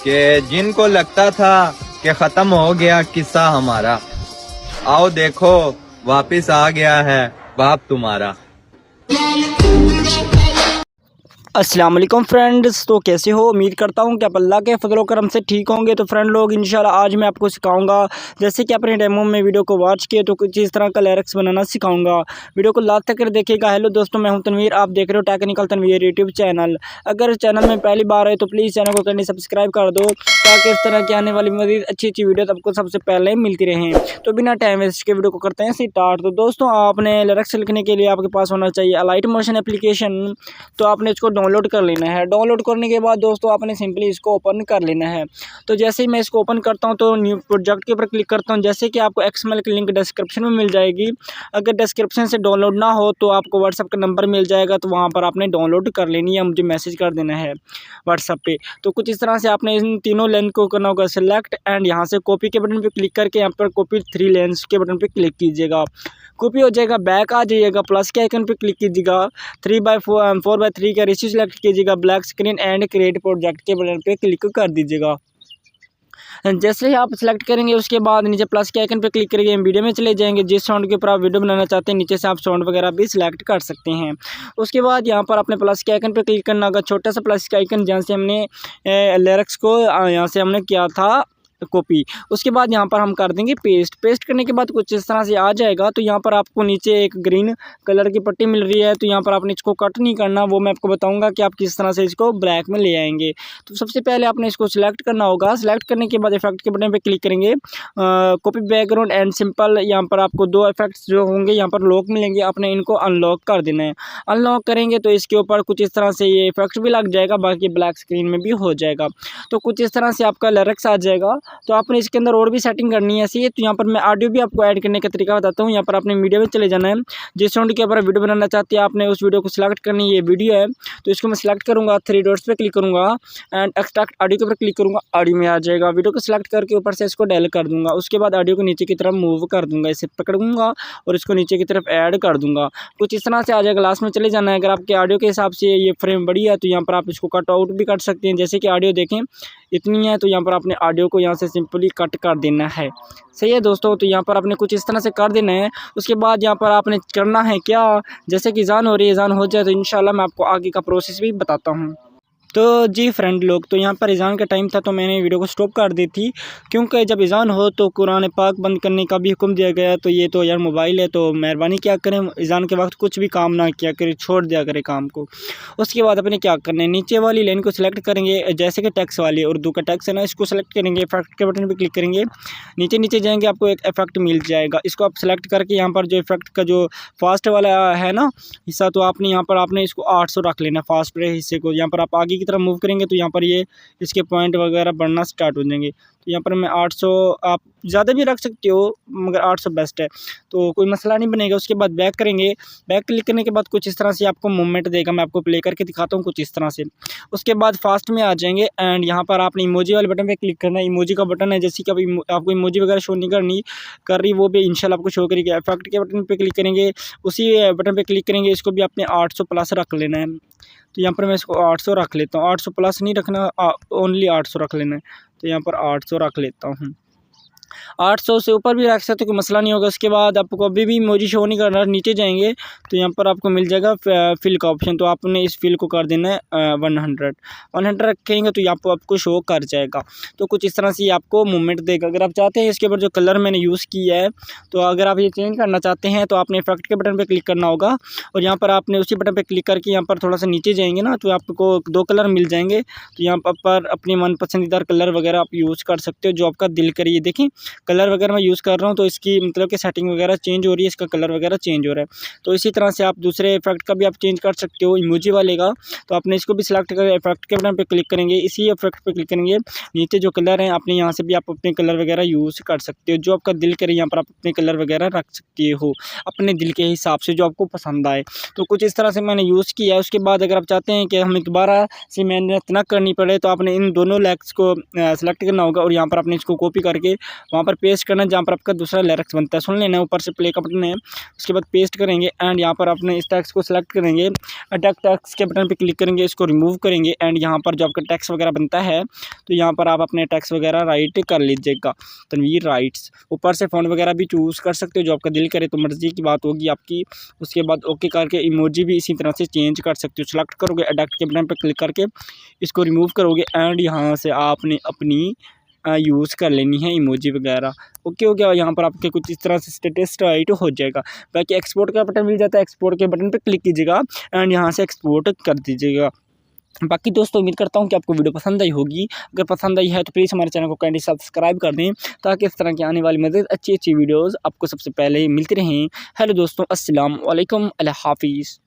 कि जिनको लगता था कि ख़त्म हो गया किस्सा हमारा, आओ देखो वापिस आ गया है बाप तुम्हारा। अस्सलाम वालेकुम फ्रेंड्स, तो कैसे हो? उम्मीद करता हूँ कि आप अल्लाह के फजल व करम से ठीक होंगे। तो फ्रेंड लोग इंशाल्लाह आज मैं आपको सिखाऊंगा, जैसे कि अपने डेमो में वीडियो को वॉच किए तो कुछ इस तरह का लिरिक्स बनाना सिखाऊंगा। वीडियो को लास्ट तक देखिएगा। हेलो दोस्तों, मैं हूं तनवीर, आप देख रहे हो टेक्निकल तनवीर यूट्यूब चैनल। अगर चैनल में पहली बार है तो प्लीज़ चैनल को करनी सब्सक्राइब कर दो, ताकि इस तरह की आने वाली मज़ीद अच्छी अच्छी वीडियो आपको सबसे पहले मिलती रहें। तो बिना टाइम वेस्ट के वीडियो को करते हैं स्टार्ट। तो दोस्तों, आपने लिरिक्स लिखने के लिए आपके पास होना चाहिए अलाइट मोशन एप्लीकेशन। तो आपने इसको डाउनलोड कर लेना है। डाउनलोड करने के बाद दोस्तों आपने सिंपली इसको ओपन कर लेना है। तो जैसे ही मैं इसको ओपन करता हूं तो न्यू प्रोजेक्ट के ऊपर क्लिक करता हूं। जैसे कि आपको एक्सएमएल की लिंक डिस्क्रिप्शन में मिल जाएगी। अगर डिस्क्रिप्शन से डाउनलोड ना हो तो आपको व्हाट्सएप का नंबर मिल जाएगा, तो वहां पर आपने डाउनलोड कर लेनी है, मुझे मैसेज कर देना है व्हाट्सएप पे। तो कुछ इस तरह से आपने इन तीनों लाइन को करना होगा सिलेक्ट, एंड यहाँ से कॉपी के बटन पर क्लिक करके यहाँ पर कॉपी 3 लाइन्स के बटन पर क्लिक कीजिएगा। कॉपी हो जाएगा, बैक आ जाइएगा, प्लस के आइकन पे क्लिक कीजिएगा, 4x3 का रेशियो सेलेक्ट कीजिएगा, black screen and create project के बटन पे क्लिक कर दीजिएगा। जैसे ही आप सेलेक्ट करेंगे उसके बाद नीचे प्लस के आइकन पे क्लिक करेंगे, वीडियो में चले जाएंगे। जिस साउंड के ऊपर आप वीडियो बनाना चाहते हैं नीचे से आप साउंड वगैरह भी सिलेक्ट कर सकते हैं। उसके बाद यहाँ पर अपने प्लस के आइकन पे क्लिक करना होगा, छोटा सा प्लस का आइकन, जहाँ से हमने लिरिक्स को यहाँ से हमने किया था कॉपी। उसके बाद यहाँ पर हम कर देंगे पेस्ट। पेस्ट करने के बाद कुछ इस तरह से आ जाएगा। तो यहाँ पर आपको नीचे एक ग्रीन कलर की पट्टी मिल रही है, तो यहाँ पर आपने इसको कट नहीं करना, वो मैं आपको बताऊंगा कि आप किस तरह से इसको ब्लैक में ले आएंगे। तो सबसे पहले आपने इसको सिलेक्ट करना होगा। सिलेक्ट करने के बाद इफेक्ट के बटन पे क्लिक करेंगे, कॉपी बैकग्राउंड एंड सिंपल। यहाँ पर आपको 2 इफेक्ट्स जो होंगे यहाँ पर लॉक मिलेंगे, आपने इनको अनलॉक कर देना है। अनलॉक करेंगे तो इसके ऊपर कुछ इस तरह से ये इफेक्ट भी लग जाएगा, बाकी ब्लैक स्क्रीन में भी हो जाएगा। तो कुछ इस तरह से आपका लिरिक्स आ जाएगा। तो आपने इसके अंदर और भी सेटिंग करनी है ऐसी। तो यहाँ पर मैं ऑडियो भी आपको ऐड करने का तरीका बताता हूँ। यहाँ पर आपने मीडिया में चले जाना है। जिस साउंड के ऊपर वीडियो बनाना चाहते हैं आपने उस वीडियो को सिलेक्ट करनी है। ये वीडियो है तो इसको मैं सिलेक्ट करूँगा, 3 डॉट्स पे क्लिक करूँगा एंड एक्सट्रैक्ट ऑडियो के ऊपर क्लिक करूँगा, ऑडियो में आ जाएगा। वीडियो को सिलेक्ट करके ऊपर से इसको डायल कर दूँगा। उसके बाद ऑडियो को नीचे की तरफ मूव कर दूँगा, इसे पकड़ूँगा और इसको नीचे की तरफ ऐड कर दूँगा। कुछ इस तरह से आ जाएगा। लास्ट में चले जाना है। अगर आपके ऑडियो के हिसाब से ये फ्रेम बड़ी है तो यहाँ पर आप इसको कट आउट भी कर सकते हैं। जैसे कि ऑडियो देखें इतनी है, तो यहाँ पर आपने ऑडियो को यहाँ से सिंपली कट कर देना है। सही है दोस्तों, तो यहाँ पर आपने कुछ इस तरह से कर देना है। उसके बाद यहाँ पर आपने करना है क्या, जैसे कि अज़ान हो रही है, अज़ान हो जाए तो इंशाल्लाह मैं आपको आगे का प्रोसेस भी बताता हूँ। तो जी फ्रेंड लोग, तो यहाँ पर अज़ान का टाइम था तो मैंने वीडियो को स्टॉप कर दी थी, क्योंकि जब अज़ान हो तो कुरान पाक बंद करने का भी हुक्म दिया गया। तो ये तो यार मोबाइल है, तो मेहरबानी क्या करें अज़ान के वक्त कुछ भी काम ना किया करें, छोड़ दिया करें काम को। उसके बाद अपने क्या करना है, नीचे वाली लाइन को सिलेक्ट करेंगे, जैसे कि टैक्स वाली उर्दू का टैक्स है ना, इसको सेलेक्ट करेंगे, इफेक्ट के बटन पर क्लिक करेंगे, नीचे नीचे जाएंगे, आपको एक इफेक्ट मिल जाएगा। इसको आप सेलेक्ट करके यहाँ पर जो इफेक्ट का जो फास्ट वाला है ना हिस्सा, तो आपने यहाँ पर आपने इसको 800 रख लेना फास्ट वाले हिस्से को। यहाँ पर आप आगे की तरफ मूव करेंगे तो यहाँ पर ये इसके पॉइंट वगैरह बढ़ना स्टार्ट हो जाएंगे। तो यहाँ पर मैं 800, आप ज़्यादा भी रख सकते हो मगर 800 बेस्ट है, तो कोई मसला नहीं बनेगा। उसके बाद बैक करेंगे। बैक क्लिक करने के बाद कुछ इस तरह से आपको मूवमेंट देगा, मैं आपको प्ले करके दिखाता हूँ कुछ इस तरह से। उसके बाद फास्ट में आ जाएंगे एंड यहाँ पर आपने इमोजी वाले बटन पे क्लिक करना है। इमोजी का बटन है, जैसे कि अभी आपको इमोजी वगैरह शो नहीं कर रही, वो भी इंशाल्लाह आपको शो करेगी। इफेक्ट के बटन पर क्लिक करेंगे, उसी बटन पर क्लिक करेंगे, इसको भी आपने 800 प्लस रख लेना है। तो यहाँ पर मैं इसको 800 रख लेता हूँ, 800 प्लस नहीं रखना, ओनली 800 रख लेना है। तो यहाँ पर 800 रख लेता हूँ। 800 से ऊपर भी रख सकते हो, कोई मसला नहीं होगा। उसके बाद आपको अभी भी इमोजी शो नहीं करना, नीचे जाएंगे तो यहाँ पर आपको मिल जाएगा फिल का ऑप्शन। तो आपने इस फिल को कर देना है 100 रखेंगे तो यहाँ पर आपको शो कर जाएगा। तो कुछ इस तरह से आपको मूवमेंट देगा। अगर आप चाहते हैं इसके ऊपर जो कलर मैंने यूज़ किया है, तो अगर आप ये चेंज करना चाहते हैं तो आपने इफेक्ट के बटन पर क्लिक करना होगा और यहाँ पर आपने उसी बटन पर क्लिक करके यहाँ पर थोड़ा सा नीचे जाएंगे ना, तो आपको 2 कलर मिल जाएंगे। तो यहाँ पर अपनी मन पसंदीदा कलर वगैरह आप यूज़ कर सकते हो, जो आपका दिल करिए। देखें कलर वगैरह मैं यूज़ कर रहा हूँ तो इसकी मतलब कि सेटिंग वगैरह चेंज हो रही है, इसका कलर वगैरह चेंज हो रहा है। तो इसी तरह से आप दूसरे इफेक्ट का भी आप चेंज कर सकते हो, इमोजी वाले का। तो आपने इसको भी सिलेक्ट कर इफेक्ट के बटन पे क्लिक करेंगे, इसी इफेक्ट पे क्लिक करेंगे, नीचे जो कलर है आपने यहाँ से भी आप अपने कलर वगैरह यूज़ कर सकते हो, जो आपका दिल करे यहाँ पर आप अपने कलर वगैरह रख सकते हो अपने दिल के हिसाब से, जो आपको पसंद आए। तो कुछ इस तरह से मैंने यूज़ किया है। उसके बाद अगर आप चाहते हैं कि हमें दोबारा से मेहनत ना करनी पड़े तो आपने इन दोनों लेग्स को सेलेक्ट करना होगा और यहाँ पर आपने इसको कॉपी करके वहाँ पर पेस्ट करना जहाँ पर आपका दूसरा लिरिक्स बनता है, सुन लेना। ऊपर से प्ले का बटन है, उसके बाद पेस्ट करेंगे एंड यहाँ पर अपने इस टेक्स्ट को सिलेक्ट करेंगे, अटैक टेक्स्ट के बटन पर क्लिक करेंगे, इसको रिमूव करेंगे एंड यहाँ पर जो आपका टेक्स्ट वगैरह बनता है तो यहाँ पर आप अपने टेक्स्ट वगैरह राइट कर लीजिएगा, तनवीर राइट्स। ऊपर से फ़ॉन्ट वगैरह भी चूज़ कर सकते हो जो आपका दिल करे, तो मर्ज़ी की बात होगी आपकी। उसके बाद ओके करके इमोजी भी इसी तरह से चेंज कर सकते हो, सेलेक्ट करोगे, अडैप्ट के बटन पर क्लिक करके इसको रिमूव करोगे एंड यहाँ से आपने अपनी यूज़ कर लेनी है इमोजी वगैरह। ओके हो गया, यहाँ पर आपके कुछ इस तरह से स्टेटस राइट हो जाएगा। बाकी एक्सपोर्ट का बटन मिल जाता है, एक्सपोर्ट के बटन पर क्लिक कीजिएगा एंड यहाँ से एक्सपोर्ट कर दीजिएगा। बाकी दोस्तों उम्मीद करता हूँ कि आपको वीडियो पसंद आई होगी। अगर पसंद आई है तो प्लीज़ हमारे चैनल को काइंडली सब्सक्राइब कर दें ताकि इस तरह की आने वाली मज़ीद अच्छी अच्छी वीडियोज़ आपको सबसे पहले मिलती रहें। हेलो दोस्तों, अस्सलाम वालेकुम, अल्लाह हाफिज़।